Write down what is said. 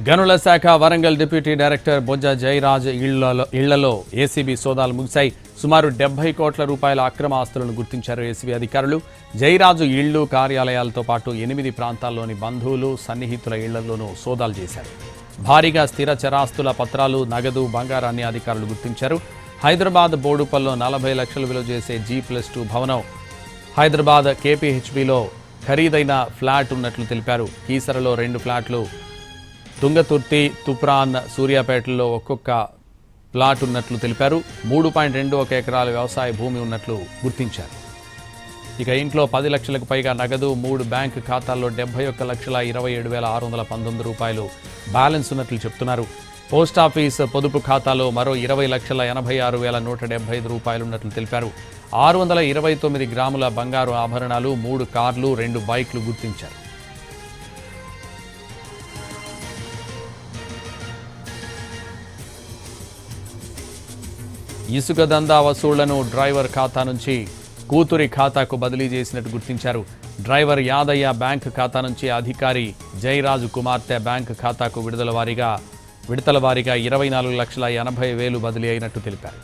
గనుల శాఖ Warangal deputy director బొజ్జ జయరాజ్ ఇళ్లలో ఏసీబీ సోదాలు ముగిశాయి. సుమారు 70 కోట్ల రూపాయల అక్రమ ఆస్తులను గుర్తించారు ఏసీబీ అధికారులు. జయరాజు ఇళ్లు, కార్యాలయాలతో పాటు 8 ప్రాంతాల్లోని బంధువులు, సన్నిహితుల ఇళ్లలోనూ సోదాలు చేశారు. భారీగా స్థిర చరాస్తుల పత్రాలు, నగదు, బంగారాన్ని అధికారులు గుర్తించారు. హైదరాబాద్ బోడుపల్లో 40 లక్షలు విలువ చేసే G+2 భవనం, హైదరాబాద్ కేపీహెచ్బీలో ఖరీదైన ఫ్లాట్ ఉన్నట్లు తెలిపారు. కీసరలో 2 ఫ్లాట్లు, తుంగతుర్తి, తుప్రాన్, సూర్యాపేటలో ఒక్కొక్క ప్లాట్ ఉన్నట్లు తెలిపారు. 3.21 ఎకరాల వ్యవసాయ భూమి ఉన్నట్లు గుర్తించారు. ఇక ఇంట్లో 10 లక్షలకు పైగా నగదు, 3 బ్యాంకు ఖాతాల్లో 71,27,619 రూపాయలు బ్యాలెన్స్ ఉన్నట్లు చెప్తున్నారు. పోస్టాఫీస్ పొదుపు ఖాతాలో మరో 20,86,175 రూపాయలున్నట్లు తెలిపారు. 629 గ్రాముల బంగారు ఆభరణాలు, 3 కార్లు, 2 బైక్లు గుర్తించారు. ఇసుక దందా వసూళ్లను డ్రైవర్ ఖాతా నుంచి కూతురి ఖాతాకు బదిలీ చేసినట్టు గుర్తించారు. డ్రైవర్ యాదయ్య బ్యాంకు ఖాతా నుంచి అధికారి జయరాజు కుమార్తె బ్యాంకు ఖాతాకు విడతల వారీగా 24,80,80,000 బదిలీ అయినట్టు తెలిపారు.